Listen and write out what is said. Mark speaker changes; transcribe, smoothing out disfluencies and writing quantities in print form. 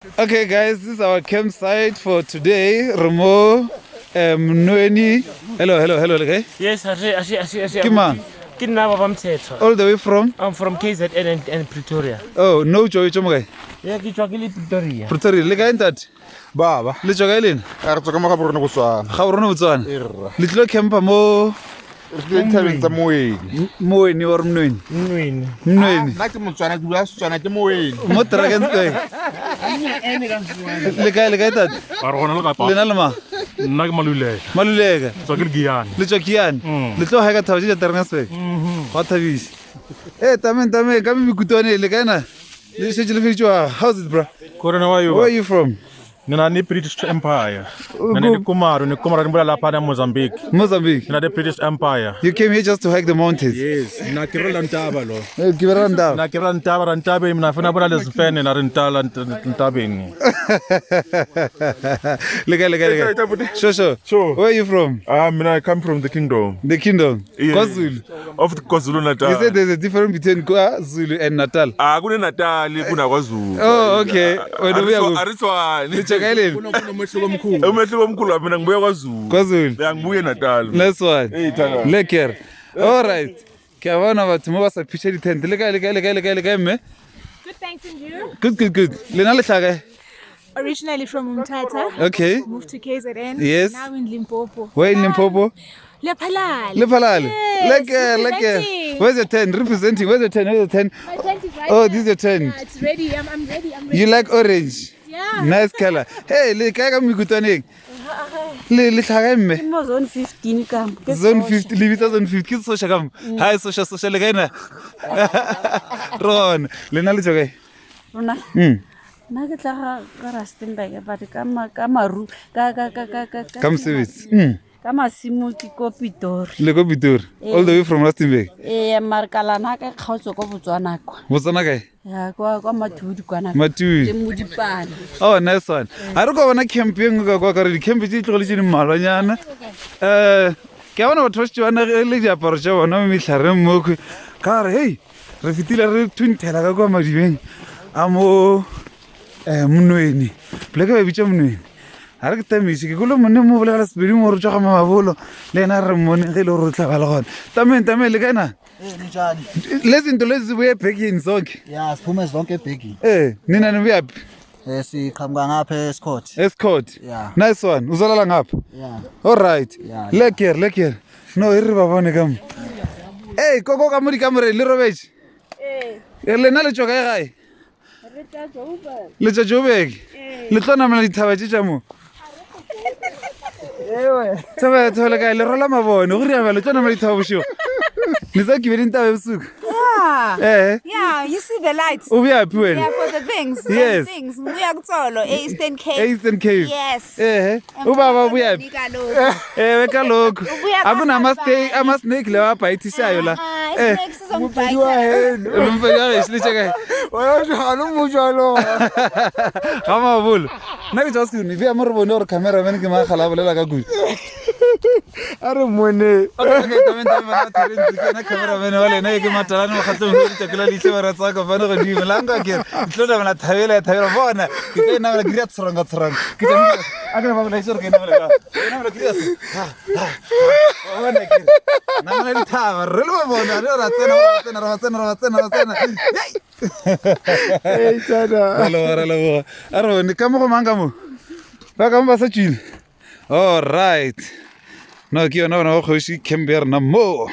Speaker 1: Okay, guys, this is our campsite for today. Remo, Mnweni. Hello, okay?
Speaker 2: Yes,
Speaker 1: Kima, all the way from?
Speaker 2: I'm from KZN and Pretoria.
Speaker 1: Oh, no joy, Chomogai.
Speaker 2: Yeah, Pretoria.
Speaker 1: Pretoria, Liga that.
Speaker 3: Baba,
Speaker 1: Lichogailin.
Speaker 3: artsoka makaburuna kuswana.
Speaker 1: How Botswana?
Speaker 3: Irra.
Speaker 1: Little camper mo.
Speaker 3: Isithabeni tsa moweni.
Speaker 1: Moweni or Mnweni?
Speaker 2: Nwini.
Speaker 1: Mnweni.
Speaker 3: Nna ke motswana ke bua Setswana ke moweni.
Speaker 1: Mo Dragon's Day. Liga that.
Speaker 4: Arona le kapa
Speaker 1: Lena lema.
Speaker 4: nna ke malulega
Speaker 1: Malulega.
Speaker 4: tswa ke le Giyane.
Speaker 1: Lichokian. Little haga thaji ja Dragon's Day. What have you? Eh, tame, kami mikutwane le kana. Le shejile fitwa. How's it, bro?
Speaker 4: Corona wa
Speaker 1: Where are
Speaker 4: yo
Speaker 1: you from?
Speaker 4: nina ni British Empire nina ni Kumaro ni mbula lapha na Mozambique
Speaker 1: Mozambique.
Speaker 4: nina the British Empire.
Speaker 1: You came here just to hike the mountains.
Speaker 4: Yes na ke rela ntaba lo
Speaker 1: Give it on down.
Speaker 4: na ke rela ntaba mina funa bona lezifene na rentala ntabeni.
Speaker 1: Sure.
Speaker 4: Sure.
Speaker 1: Where are you from?
Speaker 4: I come from the kingdom
Speaker 1: The kingdom.
Speaker 4: Yeah.
Speaker 1: KwaZulu.
Speaker 4: of the KwaZulu Natal.
Speaker 1: You said there's a difference between KwaZulu and Natal.
Speaker 4: kune Natal kuna KwaZulu.
Speaker 1: Oh, okay. Where do we go?
Speaker 4: Ariswani
Speaker 1: Lichokailin.
Speaker 4: umehluko omkhulu mina ngibuye KwaZulu.
Speaker 1: KwaZulu.
Speaker 4: Ngibuye Natal.
Speaker 1: Next one.
Speaker 4: Hey Thana.
Speaker 1: Look here. All right. Kavana batho mo ba sa picture di tent. Le kae me?
Speaker 5: Good, thanks, and you?
Speaker 1: Good. Lena le hlaka.
Speaker 5: Originally from Umtata,
Speaker 1: Okay.
Speaker 5: moved to KZN.
Speaker 1: Yes.
Speaker 5: Now in Limpopo.
Speaker 1: Where in Limpopo?
Speaker 5: Lepalale.
Speaker 1: Lepalale.
Speaker 5: Yes,
Speaker 1: Look here.
Speaker 5: representing.
Speaker 1: Where's your tent? Representing. Where's your tent?
Speaker 5: My tent is right
Speaker 1: Oh,
Speaker 5: there.
Speaker 1: this is your tent.
Speaker 5: Yeah, it's ready. I'm ready.
Speaker 1: You like orange?
Speaker 5: Yeah.
Speaker 1: Nice color. Hey, le kae ka mikutwaneng? Le hlaka mme.
Speaker 6: Mo zone 15 ka mo.
Speaker 1: Zone 50, le bitsa zone 50 ke social kam. Hi social le kae na? Ron, le na le joke.
Speaker 6: Rona. Na ke tla ga Rustenburg but ka maru ka
Speaker 1: Come service.
Speaker 6: ka masimo ke ko Pitori.
Speaker 1: Le go Pitori. All the way from Rustenburg.
Speaker 6: Markala na ka kgaotso ko Botswana kwa.
Speaker 1: Botswana kae?
Speaker 6: Ya kwa Mathudi kwa na.
Speaker 1: Matui.
Speaker 6: Le modipana.
Speaker 1: Oh, nice one. A re go bona camping ka kwa ka re di camp tse tlogole tse di mmalwanyana. Ke bona batho ba tswana le diaparo tsa bona mo metlhareng mo ka re hey, re fitile re twinthela ka kwa madibeng a mo Mnweni. Pleke ba bitsa Mnweni. A re ke tamise ke go le mone mo bolela sebedi mo re tswa ga mabolo le ena re mone ge le re tla ba le gona. Tame le kana.
Speaker 7: Njani?
Speaker 1: Lezinto lezi buye ebhekini zonke.
Speaker 7: Ya, siphume zonke ebhekini.
Speaker 1: Nina nibuyaphi?
Speaker 7: Siqhamuka ngapha eScott.
Speaker 1: Escort.
Speaker 7: Yeah.
Speaker 1: Nice one. Uzolala ngapha?
Speaker 7: Yeah.
Speaker 1: All right.
Speaker 7: Yeah.
Speaker 1: Look here. No, e re ba bone ka mo. Hey, koko ka mo di kamore le robetse. Le na le tswa kae gae? Le tswa Joburg. Le tsona mala dithaba tse tsa mo. Tsaba thola kae le rola mabone go ri ba le tsona mala dithaba boshigo. Le tsa ke be dintaba bosuku.
Speaker 5: Yeah, you see the lights.
Speaker 1: O buyaphi wena?
Speaker 5: Yeah, for the things.
Speaker 1: Yes.
Speaker 5: Things. Muya kutsolo, Eastern Cape.
Speaker 1: Eastern Cape.
Speaker 5: Yes.
Speaker 1: Ubaba buyaphi?
Speaker 5: Kaloku.
Speaker 1: Kaloku.
Speaker 5: Ubuya
Speaker 1: Akuna
Speaker 5: phakathi
Speaker 1: ama snake la wabhayithishayo la.
Speaker 5: Snakes sizongibhayitha.
Speaker 1: Lumfeka isiliche kae?
Speaker 3: Wena mojalo.
Speaker 1: Gama bolo. Nna ke tsa se ni via mo re bone gore cameraman ke magala bolela ka kudu.
Speaker 3: Are mone.
Speaker 1: Okay, tame ba tshirentse ke na cameraman wa lena ke matalane mo khatlong go ditsekela lihle ba ra tsaka bana go di melanga ke tlola bana thabela bona ke ke na ba gria tsranga ke tsa aga ba bla isor ke na ba na ba gria bona ke na na di thaba re lo bona re ra tsena
Speaker 3: Hey Thana.
Speaker 1: Hello. Aro ni ka mo go manga mo. Ba ka mo ba sa tsile. All right. No ke yona bona go khoshi Kember na mo.